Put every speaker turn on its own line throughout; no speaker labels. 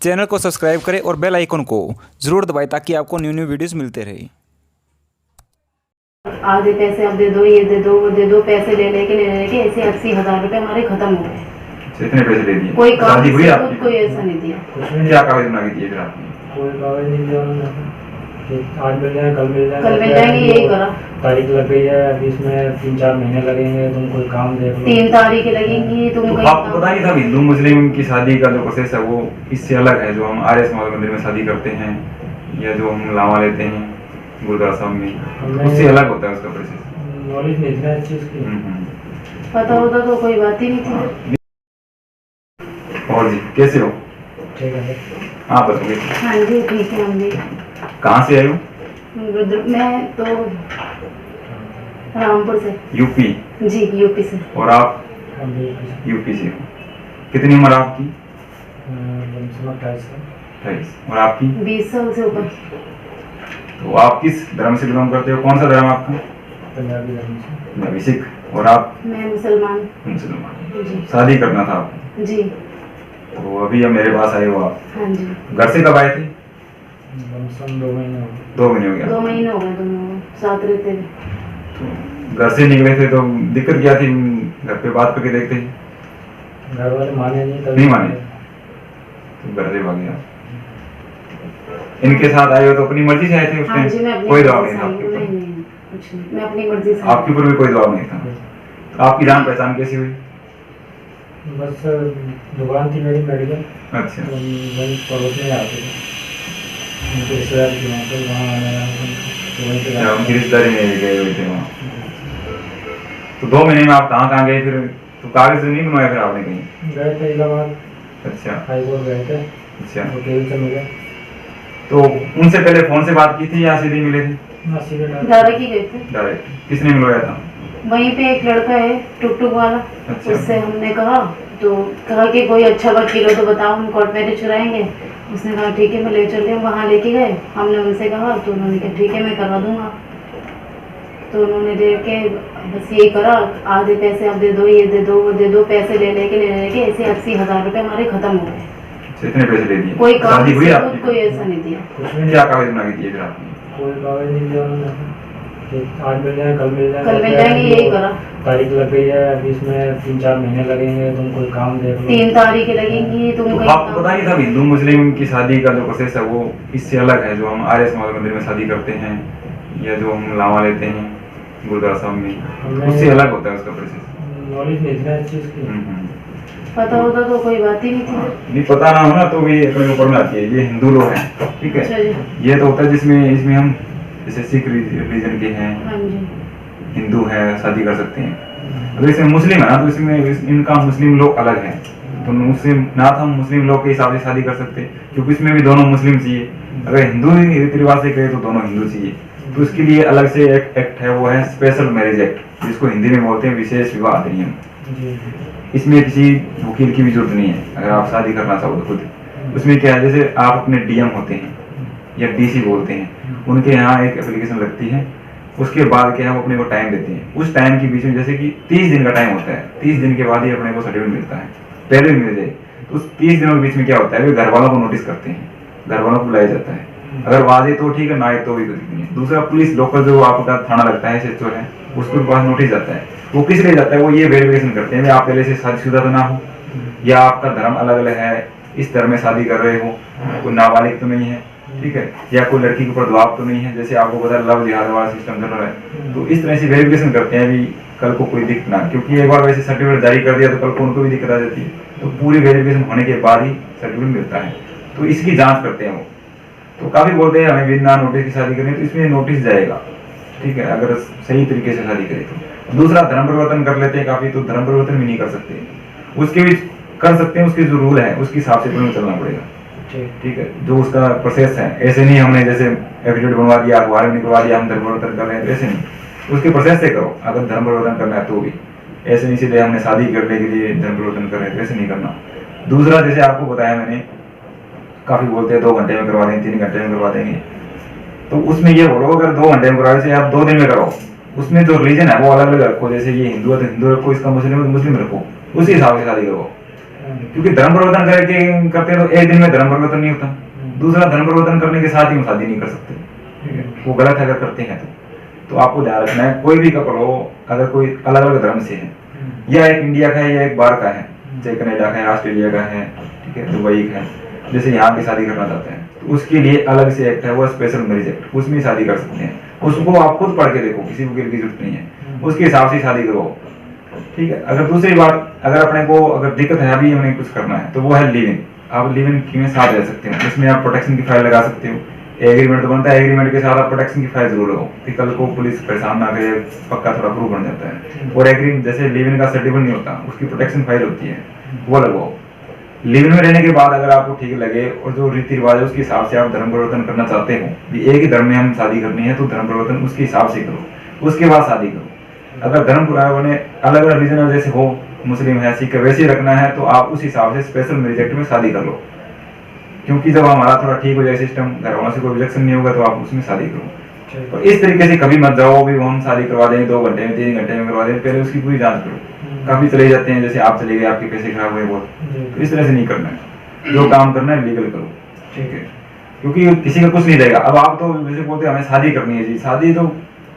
Channel को subscribe करें और बेल आइकन को ज़रूर दबाएं ताकि आपको न्यू वीडियोस मिलते रहे।
आधे पैसे अब दे दो, ये दे दो, वो दे दो, पैसे ले लेके ऐसे 80,000 रुपए हमारे खत्म हो गए।
इतने पैसे दे दिए?
कोई काम
शादी हुई
से
आपकी?
कोई ऐसा नहीं दिया।
क्या कागज बना के दिए फिर आपने?
कोई कागज नहीं दिया उन्होंने। आज मिल जाए कल मिल जाए,
कल मिल जाएंगे यही करा।
तारीख लग गई है, अभी इसमें 3-4 महीने लगेंगे, तुम कोई काम देख लो।
3 तारीखें लगेंगी, तुम कहीं
आपको पता नहीं था हिंदू मुस्लिम की शादी का जो प्रोसेस है वो इससे अलग है। जो हम आर्य समाज मंदिर में शादी करते हैं या जो हम लावा लेते हैं गुरुद्वारा साहब में, उससे अलग होता है उसका प्रोसेस।
नॉलेज नहीं था इस चीज की।
पता होता तो कोई बात ही नहीं थी।
और जी कैसे हो?
ठीक है।
हाँ बताइए।
हाँ जी ठीक है। हम भी
कहाँ से आए हो?
मैं तो रामपुर से।
यूपी?
जी यूपी से।
और आप? यूपी से हो। कितनी उम्र आपकी? 28। और आपकी?
20 साल से ऊपर।
तो आप किस धर्म से बिलोंग करते हो? कौन सा धर्म आपका?
पंजाबी धर्म से।
पंजाबी सिख। और आप?
मैं मुसलमान।
मुसलमान।
जी
शादी करना था आपको?
जी।
तो अभी अब मेरे पास आए हो आप?
हाँ जी।
घर से कब आए थे?
2 महीने हो गए।
2 महीने हो गया।
2 महीने हो गए दोनों साथ रहते हुए।
तो घर से निकले थे तो दिक्कत क्या थी? घर पे बात करके देखते ही
घर वाले माने नहीं, तभी
नहीं माने तो घर से भाग गया। इनके साथ आए हो तो अपनी मर्जी से आए थे? उस
हाँ जी, मैं
टाइम
अपनी
कोई दबाव
मर्जी
नहीं
से
था
आई
आपके
हूँ।
ऊपर?
नहीं कुछ नहीं, मैं अपनी मर्जी से।
आपके ऊपर भी कोई दबाव नहीं था? तो आपकी जान पहचान कैसी हुई?
बस दुकान थी मेरी मेडिकल।
अच्छा।
तो वहीं पड़ोस में आते थे, उनके रिश्तेदार की वहाँ पर, वहाँ आना तो वहीं से
अच्छा, उनकी रिश्तेदारी में गए हुए थे वहाँ। तो 2 महीने में आप कहाँ कहाँ गए फिर? तो कागज नहीं बनवाया फिर आपने कहीं?
गए थे इलाहाबाद।
अच्छा
हाई कोर्ट गए थे।
अच्छा।
वकील से मिले।
तो उनसे पहले फोन से बात की थी या सीधे मिले थे?
डायरेक्ट ही गए थे।
डायरेक्ट? किसने मिलवाया था?
वहीं पे एक लड़का है टुक टुक वाला।
अच्छा।
उससे हमने कहा कि कोई अच्छा वकील हो तो बताओ, हम कोर्ट मैरिज कराएंगे। उसने कहा ठीक है मैं ले चल रही हूँ। वहाँ लेके गए, हमने उनसे कहा तो उन्होंने कहा ठीक है मैं करवा दूंगा। तो उन्होंने दे के बस यही करा, आधे पैसे अब दे दो, ये दे दो, वो दे दो, पैसे ले लेके ऐसे 80,000 रुपए हमारे खत्म हो गए।
इतने पैसे दे दिए?
कोई काम
शादी हुई
से
आपकी?
कोई ऐसा नहीं दिया।
क्या कागज बना के दिए फिर आपने?
कोई कागज नहीं दिया उन्होंने। आज मिल जाए कल मिल जाए,
कल मिल जाएंगे यही करा।
तारीख लग गई है, अभी इसमें 3-4 महीने लगेंगे, तुम कोई काम देख लो।
3 तारीखें लगेंगी, तुम कहीं
आपको पता नहीं था हिंदू मुस्लिम की शादी का जो प्रोसेस है वो इससे अलग है। जो हम आर्य समाज मंदिर में शादी करते हैं या जो हम लावा लेते हैं गुरुद्वारा साहब में, उससे अलग होता है उसका प्रोसेस।
नॉलेज नहीं था इस चीज की।
पता होता तो कोई बात ही नहीं थी।
नहीं पता ना हो ना तो भी अपने ऊपर में आती है। ये हिंदू लोग हैं, ठीक
अच्छा
है?
जी।
ये तो होता है जिसमें इसमें हम जैसे सिख रिलीजन के हैं,
हाँ जी।
हिंदू है, शादी कर सकते हैं। अगर इसमें मुस्लिम है ना तो इसमें इनका मुस्लिम लोग अलग है। तो मुस्लिम ना तो हम मुस्लिम लोग के हिसाब से शादी कर सकते क्योंकि इसमें भी दोनों मुस्लिम चाहिए। अगर हिंदू रीति रिवाज से करें तो दोनों हिंदू चाहिए। तो इसके लिए अलग से एक एक्ट है, वो है स्पेशल मैरिज एक्ट, जिसको हिंदी में बोलते हैं विशेष विवाह अधिनियम। इसमें किसी वकील की भी जरूरत नहीं है अगर आप शादी करना चाहो तो खुद। उसमें क्या है, जैसे आप अपने डीएम होते हैं या डीसी बोलते हैं, उनके यहाँ एक एप्लीकेशन लगती है। उसके बाद क्या है, वो अपने को टाइम देते हैं। उस टाइम के बीच में जैसे कि 30 दिन का टाइम होता है, 30 दिन के बाद ही अपने को सर्टिफिकेट मिलता है। पहले भी मिल जाए तो उस 30 दिनों के बीच में क्या होता है, वे घर वालों को नोटिस करते हैं, घर वालों को बुलाया जाता है। अगर वाजे तो ठीक है, ना तो भी नहीं है। दूसरा पुलिस लोकल जो आपका थाना लगता है, SHO है, उसके पास नोटिस जाता है। वो किस लिए जाता है, वो ये वेरिफिकेशन करते हैं आप पहले से शादीशुदा तो ना हो, या आपका धर्म अलग अलग है, इस धर्म में शादी कर रहे हो, कोई नाबालिग तो नहीं है, ठीक है, या कोई लड़की के ऊपर दबाव तो नहीं है। जैसे आपको पता लव जिहाद वाला सिस्टम चल रहा है, तो इस तरह से वेरिफिकेशन करते हैं भी कल को कोई दिक्कत ना। क्योंकि एक बार वैसे सर्टिफिकेट जारी कर दिया तो कल को उनको भी दिक्कत आ जाती है। तो पूरी वेरिफिकेशन होने के बाद ही सर्टिफिकेट मिलता है। तो इसकी जाँच करते हैं वो। तो काफ़ी बोलते हैं हमें बिना नोटिस की शादी करनी, तो इसमें नोटिस जाएगा, ठीक है, अगर सही तरीके से शादी करें तो। दूसरा धर्म परिवर्तन कर लेते हैं काफ़ी, तो धर्म परिवर्तन भी नहीं कर सकते। उसके भी कर सकते हैं, उसके जो रूल है उसके हिसाब से तुम्हें चलना पड़ेगा, ठीक है, जो उसका प्रोसेस है। ऐसे नहीं हमने जैसे एफिडेविट बनवा दिया, अखबार में निकलवा दिया, हम धर्म परिवर्तन कर रहे हैं, तो ऐसे नहीं। उसके प्रोसेस से करो अगर धर्म परिवर्तन करना है तो भी। ऐसे नहीं सीधे हमने शादी करने के लिए धर्म परिवर्तन कर रहे हैं, तो ऐसे नहीं करना। दूसरा जैसे आपको बताया मैंने, काफ़ी बोलते हैं 2 घंटे में करवा देंगे, 3 घंटे में करवा देंगे। तो उसमें ये बोलो अगर 2 घंटे में करवा से आप 2 दिन में करो, उसमें जो रिलीजन है वो अलग अलग रखो। जैसे ये हिंदू है तो हिंदू रखो, इसका मुस्लिम है तो मुस्लिम रखो, उसी हिसाब से शादी करो। क्योंकि धर्म परिवर्तन करते तो एक दिन में धर्म परिवर्तन नहीं होता। दूसरा, धर्म परिवर्तन करने के साथ ही हम शादी नहीं कर सकते, ठीक है, वो गलत है अगर करते हैं तो आपको ध्यान रखना है। कोई भी कपल हो, अगर कोई अलग अलग धर्म से है, या एक इंडिया का है या एक बाहर का है, चाहे कनाडा का है, ऑस्ट्रेलिया का है, ठीक है, दुबई का है, जैसे यहाँ की शादी करना चाहते हैं तो उसके लिए अलग से एक्ट है, वो स्पेशल मैरिज एक्ट, उसमें शादी कर सकते हैं। उसको आप खुद पढ़ के देखो, किसी वकील की जरूरत नहीं है, उसके हिसाब से शादी करो, ठीक है। अगर दूसरी बात, अगर अपने को अगर दिक्कत है अभी हमें कुछ करना है तो वो है लिव इन। आप लिव इन में साथ रह सकते हो, इसमें आप प्रोटेक्शन की फाइल लगा सकते हो। एग्रीमेंट तो बनता है, एग्रीमेंट के साथ आप प्रोटेक्शन की फाइल जरूर लगाओ कि कल को पुलिस परेशान ना करे, पक्का थोड़ा प्रूफ बन जाता है। और एग्रीमेंट जैसे लिव इन का सर्टिफिकेट नहीं होता, उसकी प्रोटेक्शन फाइल होती है, वो लगवाओ। लिव इन में रहने के बाद अगर आपको ठीक लगे और जो रीति रिवाज है उसके हिसाब से आप धर्म परिवर्तन करना चाहते हो, भी एक ही धर्म में हम शादी करनी है तो धर्म परिवर्तन उसके हिसाब से करो, उसके बाद शादी करो। अगर धर्म परिवर्तन अलग अलग रीजन जैसे हो, मुस्लिम है, सिख है, वैसे ही रखना है तो आप उस हिसाब से स्पेशल मैरिज एक्ट में शादी कर लो। क्योंकि जब हमारा थोड़ा ठीक हो जाए सिस्टम, घर वालों से कोई रिजेक्शन नहीं होगा तो आप उसमें शादी करो। तो इस तरीके से कभी मत जाओ भी हम शादी करवा देंगे 2 घंटे में, 3 घंटे में करवा देंगे, पहले उसकी पूरी जांच करो। काफी चले जाते हैं, जैसे आप चले गए, आपके पैसे खराब हुए बहुत, तो इस तरह से नहीं करना है। जो काम करना है लीगल करो, ठीक है, क्योंकि किसी का कुछ नहीं रहेगा। अब आप तो जैसे बोलते हैं हमें शादी करनी है जी, शादी तो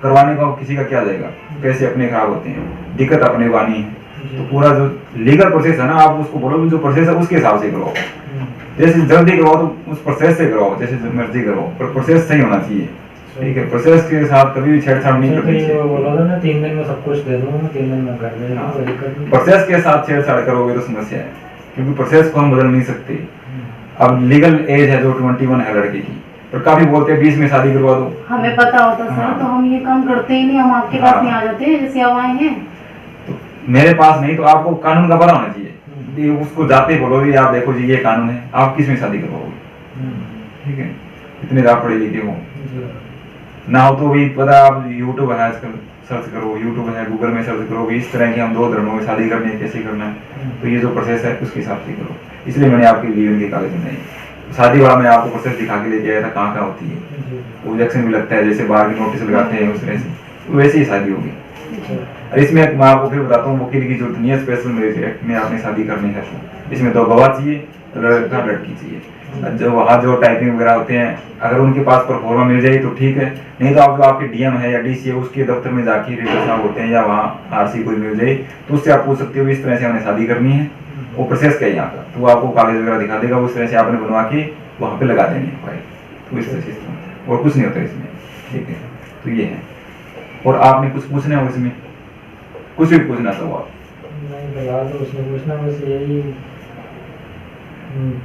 करवाने का किसी का क्या जाएगा, पैसे अपने खराब होते हैं, दिक्कत अपने को आनी है। तो पूरा जो लीगल प्रोसेस है ना, आप उसको बोलो जो प्रोसेस है उसके हिसाब से करो। जैसे जल्दी करवाओ तो उस प्रोसेस से करवाओ, जैसे मर्जी करो, पर प्रोसेस सही होना चाहिए, ठीक है। प्रोसेस के साथ कभी भी छेड़छाड़ नहीं करनी चाहिए।
बोला था ना 3 दिन में सब कुछ दे दूंगा, 3 दिन में कर देना।
प्रोसेस के साथ छेड़छाड़ करोगे तो समस्या है, क्योंकि प्रोसेस को हम बदल नहीं सकते। अब लीगल एज है जो 21 है लड़के की, पर काफी बोलते हैं 20 में शादी करवा दो।
हमें पता होता सर तो हम ये काम करते ही नहीं, हम आपके पास नहीं आ जाते जैसे अब आए हैं।
तो मेरे पास नहीं तो आपको कानून का पता होना चाहिए, उसको जाते बोलो भी आप देखो जी ये कानून है, आप किस में शादी करवाओगे, ठीक है। इतने आप पढ़े लिखे हो ना हो तो भी पता, आप यूट्यूब है आजकल, सर्च करो, यूट्यूब है, गूगल में सर्च करो भी इस तरह के हम 2 धर्मों में शादी करनी है, कैसे करना है, तो ये जो प्रोसेस है उसके हिसाब से करो। इसलिए मैंने आपके लिव इन के कागज बनाए। शादी वाला मैं आपको प्रोसेस दिखा के लेके आया था कहाँ कहाँ होती है, ऑब्जेक्शन भी लगता है, जैसे बाहर की नोटिस लगाते हैं उस तरह से, वैसे ही शादी होगी। और इसमें मैं आपको फिर बताता हूँ, वकील की जरूरत नहीं है, स्पेशल मैरिज एक्ट में आपने शादी करनी है तो इसमें 2 गवाह चाहिए, लड़का लड़की चाहिए। जो वहाँ जो टाइपिंग वगैरह होते हैं, अगर उनके पास परफॉर्मा मिल जाए तो ठीक है, नहीं तो आप जो आपके डीएम है या डीसी है उसके दफ्तर में जाके रीडर साहब होते हैं या वहाँ आरसी कोई मिल जाए तो उससे आप पूछ सकते हो इस तरह से हमने शादी करनी है, वो प्रोसेस क्या है यहाँ का, तो वो आपको कागज वगैरह दिखा देगा, उस तरह से आपने बनवा के वहाँ पे लगा देनी है फाइल। तो इस तरह से और कुछ नहीं होता इसमें, ठीक है। तो ये है, और आपने कुछ पूछना है इसमें, कुछ भी पूछना था आप?
नहीं फिलहाल तो उसने पूछना, बस यही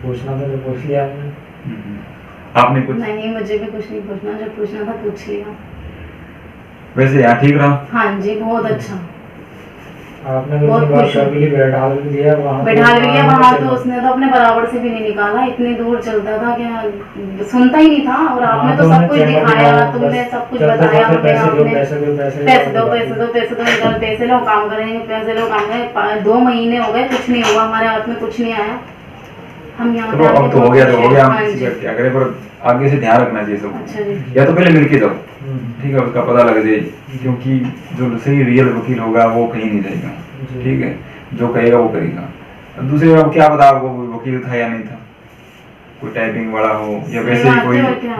पूछना था जो पूछ लिया
आपने कुछ?
नहीं, मुझे भी कुछ नहीं पूछना, जो पूछना था पूछ लिया।
वैसे यहाँ ठीक रहा?
हाँ जी, बहुत अच्छा।
आपने तो अपनी बात कर भी बैठा भी दिया वहाँ,
बैठा भी दिया वहाँ, तो उसने तो अपने बराबर से भी नहीं निकाला, इतनी दूर चलता था क्या, सुनता ही नहीं था। और आपने तो सब कुछ दिखाया, तुमने सब कुछ बताया, पैसे दो पैसे दो पैसे दो पैसे दो पैसे दो, इधर पैसे लो काम करेंगे, पैसे लो काम करेंगे। 2 महीने हो गए, कुछ नहीं हुआ, हमारे हाथ में कुछ नहीं आया। हम यहाँ
चलो अब तो हो गया, तो हो गया, हम क्या करें, पर आगे से ध्यान रखना चाहिए सब।
अच्छा जी।
या तो पहले मिलके जाओ, ठीक है, उसका पता लग जाए, क्योंकि जो सही रियल वकील होगा वो कहीं नहीं जाएगा, ठीक है, जो कहेगा वो करेगा। दूसरी बात क्या पता आपको वकील था या नहीं था, कोई टाइपिंग वाला हो या वैसे ही कोई,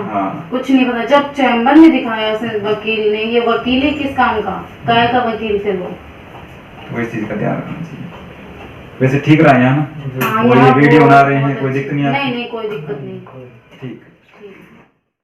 हाँ
कुछ नहीं पता। जब चैम्बर में दिखाया उसे वकील ने, ये वकील ही किस काम का, काय का वकील थे वो,
तो इस चीज का ध्यान रखना चाहिए। वैसे ठीक रहा यहाँ ना,
हाँ,
और ये
यहाँ
वीडियो बना रहे
बहुत
हैं, कोई दिक्कत नहीं आती?
नहीं, कोई दिक्कत नहीं।
ठीक।